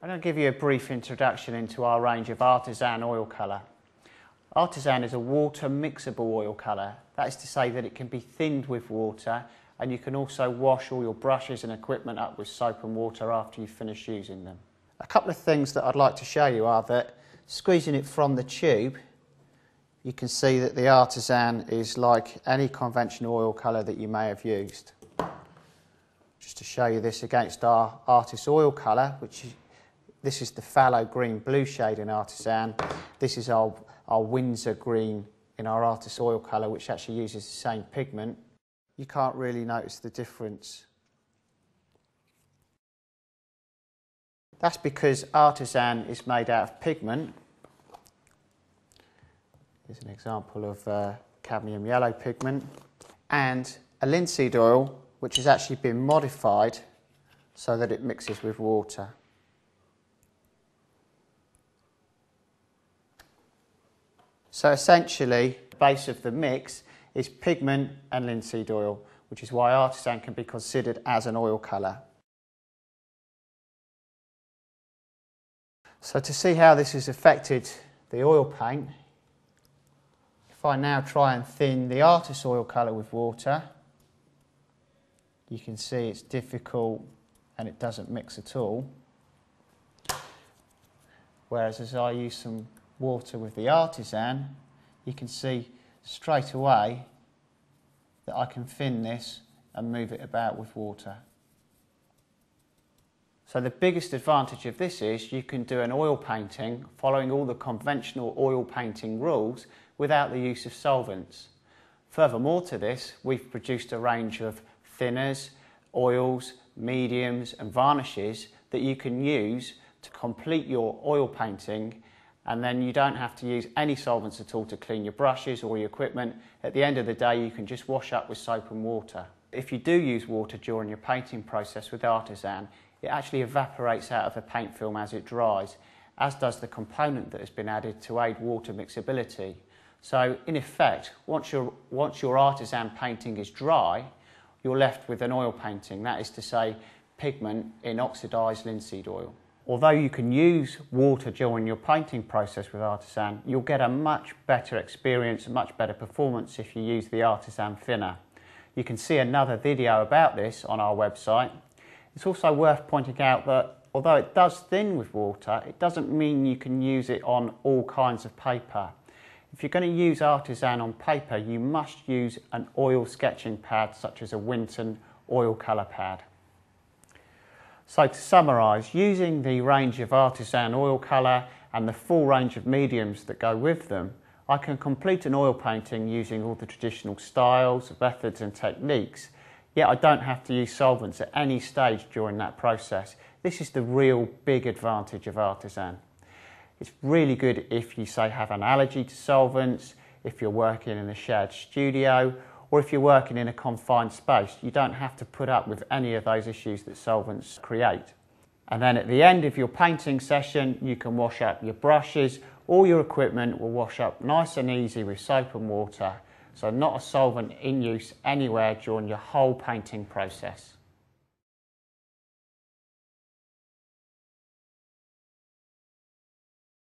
I'm going to give you a brief introduction into our range of Artisan oil colour. Artisan is a water mixable oil colour. That is to say that it can be thinned with water, and you can also wash all your brushes and equipment up with soap and water after you finish using them. A couple of things that I'd like to show you are that squeezing it from the tube, you can see that the Artisan is like any conventional oil colour that you may have used. Just to show you this against our Artist oil colour, this is the fallow green blue shade in Artisan. This is our Winsor green in our Artist oil colour, which actually uses the same pigment. You can't really notice the difference. That's because Artisan is made out of pigment. Here's an example of cadmium yellow pigment. And a linseed oil, which has actually been modified so that it mixes with water. So essentially, the base of the mix is pigment and linseed oil, which is why Artisan can be considered as an oil colour. So to see how this has affected the oil paint, if I now try and thin the Artist oil colour with water, you can see it's difficult and it doesn't mix at all. Whereas as I use some water with the Artisan, you can see straight away that I can thin this and move it about with water. So the biggest advantage of this is you can do an oil painting following all the conventional oil painting rules without the use of solvents. Furthermore to this, we've produced a range of thinners, oils, mediums and varnishes that you can use to complete your oil painting, and then you don't have to use any solvents at all to clean your brushes or your equipment. At the end of the day, you can just wash up with soap and water. If you do use water during your painting process with Artisan, it actually evaporates out of the paint film as it dries, as does the component that has been added to aid water mixability. So in effect, once your Artisan painting is dry, you're left with an oil painting, that is to say pigment in oxidised linseed oil. Although you can use water during your painting process with Artisan, you'll get a much better experience, a much better performance if you use the Artisan thinner. You can see another video about this on our website. It's also worth pointing out that although it does thin with water, it doesn't mean you can use it on all kinds of paper. If you're going to use Artisan on paper, you must use an oil sketching pad such as a Winsor oil colour pad. So to summarise, using the range of Artisan oil colour and the full range of mediums that go with them, I can complete an oil painting using all the traditional styles, methods and techniques, yet I don't have to use solvents at any stage during that process. This is the real big advantage of Artisan. It's really good if you, say, have an allergy to solvents, if you're working in a shared studio, or if you're working in a confined space. You don't have to put up with any of those issues that solvents create. And then at the end of your painting session, you can wash up your brushes. All your equipment will wash up nice and easy with soap and water. So not a solvent in use anywhere during your whole painting process.